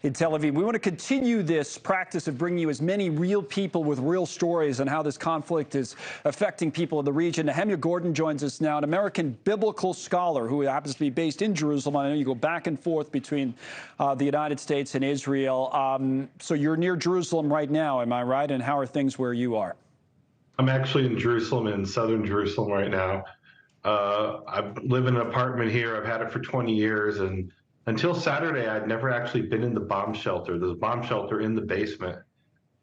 in Tel Aviv. We want to continue this practice of bringing you as many real people with real stories on how this conflict is affecting people in the region. Nehemia Gordon joins us now, an American biblical scholar who happens to be based in Jerusalem. I know you go back and forth between the United States and Israel. So you're near Jerusalem right now, am I right? And how are things where you are? I'm actually in Jerusalem, in southern Jerusalem right now. I live in an apartment here. I've had it for 20 years. And until Saturday, I'd never actually been in the bomb shelter. There's a bomb shelter in the basement.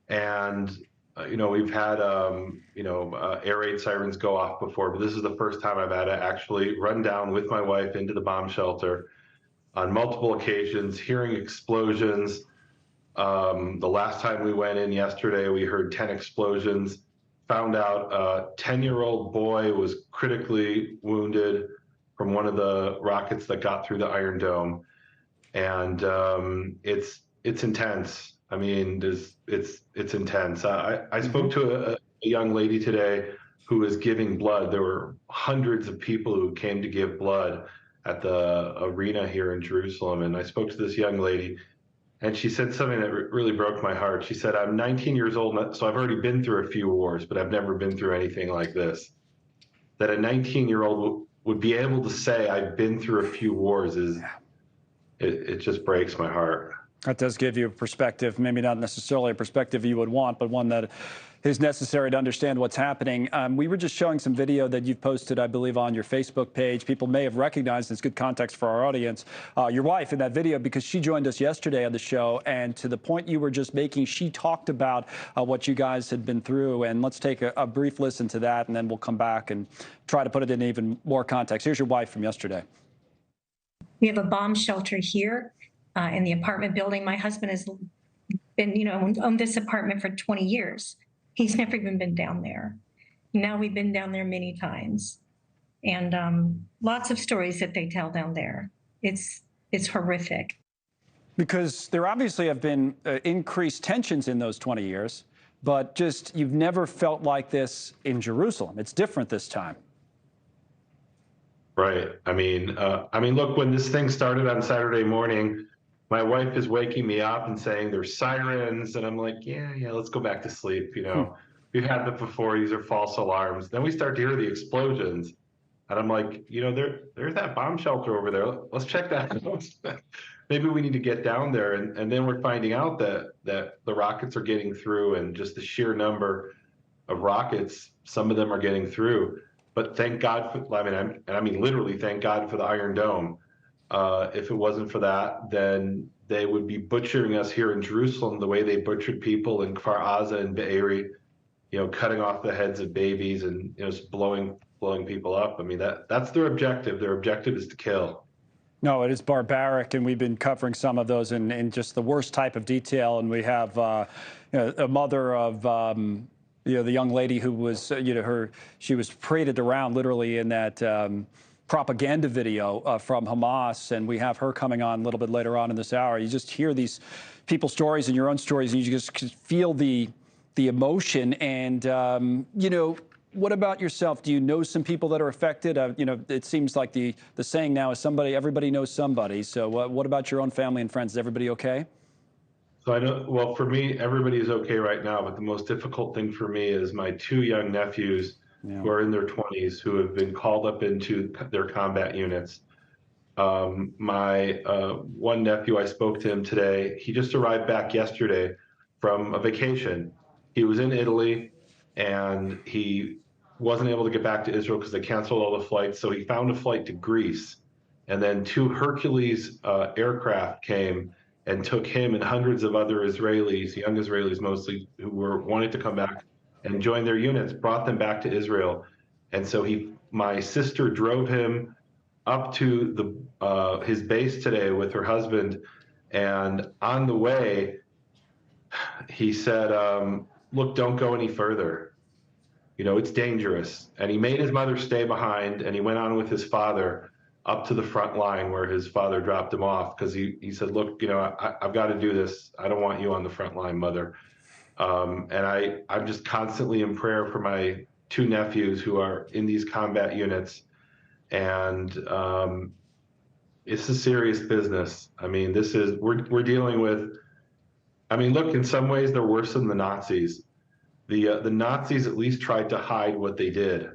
And, we've had, air raid sirens go off before, but this is the first time I've had to actually run down with my wife into the bomb shelter on multiple occasions, hearing explosions. The last time we went in yesterday, we heard 10 explosions. Found out a 10-year-old boy was critically wounded from one of the rockets that got through the Iron Dome, and it's intense. I mean, it's intense. I spoke to a young lady today who was giving blood. There were hundreds of people who came to give blood at the arena here in Jerusalem, and I spoke to this young lady. And she said something that really broke my heart. She said, I'm 19 years old, so I've already been through a few wars, but I've never been through anything like this. That a 19-year-old would be able to say, I've been through a few wars, it just breaks my heart. That does give you a perspective, maybe not necessarily a perspective you would want, but one that is necessary to understand what's happening. We were just showing some video that you've posted, I believe, on your Facebook page. People may have recognized, it's good context for our audience, your wife in that video, because she joined us yesterday on the show. And to the point you were just making, she talked about what you guys had been through. And let's take a brief listen to that, and then we'll come back and try to put it in even more context. Here's your wife from yesterday. We have a bomb shelter here in the apartment building. My husband has been, owned this apartment for 20 years. He's never even been down there. Now we've been down there many times, and lots of stories that they tell down there. It's horrific. Because there obviously have been increased tensions in those 20 years, but just you've never felt like this in Jerusalem. It's different this time. Right. I mean, look, when this thing started on Saturday morning, my wife is waking me up and saying there's sirens, and I'm like, yeah, let's go back to sleep. We've had that before. These are false alarms. Then we start to hear the explosions, and I'm like, there's that bomb shelter over there. Let's check that out. Maybe we need to get down there. And then we're finding out that the rockets are getting through, and just the sheer number of rockets, some of them are getting through. But thank God for, I mean, literally thank God for the Iron Dome. If it wasn't for that, then they would be butchering us here in Jerusalem the way they butchered people in Kfar Aza and Be'eri, cutting off the heads of babies and just blowing people up. I mean, that's their objective. Their objective is to kill. No, it is barbaric, and we've been covering some of those in just the worst type of detail. And we have a mother of the young lady who was she was paraded around literally in that propaganda video from Hamas, and we have her coming on a little bit later on in this hour. You just hear these people's stories and your own stories, and you just feel the emotion. And what about yourself? Do you know some people that are affected? It seems like the saying now is everybody knows somebody. So what about your own family and friends? Is everybody okay? So I know, well, for me, everybody is okay right now, but the most difficult thing for me is my two young nephews who are in their 20s, who have been called up into their combat units. My one nephew, I spoke to him today. He just arrived back yesterday from a vacation. He was in Italy, and he wasn't able to get back to Israel because they canceled all the flights. So he found a flight to Greece, and then two Hercules aircraft came and took him and hundreds of other Israelis, young Israelis mostly, who wanted to come back and join their units, brought them back to Israel. And so my sister drove him up to his base today with her husband. And on the way, he said, look, don't go any further. It's dangerous. And he made his mother stay behind, and he went on with his father up to the front line where his father dropped him off, because he said, look, I've got to do this. I don't want you on the front line, Mother. And I'm just constantly in prayer for my two nephews who are in these combat units. And It's a serious business. I mean, we're dealing with. I mean, look, in some ways they're worse than the Nazis. The Nazis at least tried to hide what they did.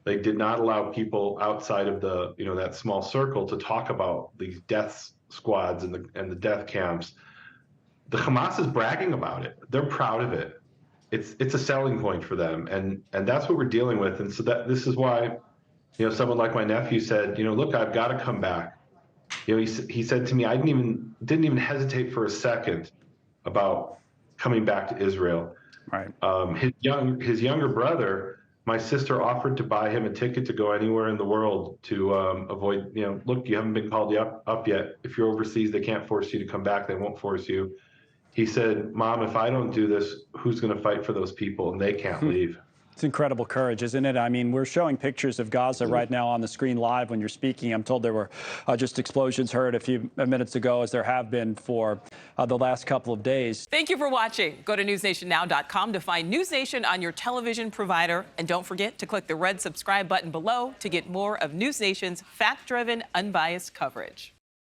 They did not allow people outside of the that small circle to talk about these death squads and the death camps. The Hamas is bragging about it. They're proud of it. It's a selling point for them, and that's what we're dealing with. And so this is why, someone like my nephew said, look, I've got to come back. He said to me, I didn't even hesitate for a second about coming back to Israel. Right. His younger brother, my sister offered to buy him a ticket to go anywhere in the world to avoid. Look, you haven't been called up yet. If you're overseas, they can't force you to come back. They won't force you. He said, Mom, if I don't do this, who's going to fight for those people? And they can't leave. It's incredible courage, isn't it? I mean, we're showing pictures of Gaza right now on the screen live when you're speaking. I'm told there were just explosions heard a few minutes ago, as there have been for the last couple of days. Thank you for watching. Go to newsnationnow.com to find News Nation on your television provider. And don't forget to click the red subscribe button below to get more of News Nation's fact-driven, unbiased coverage.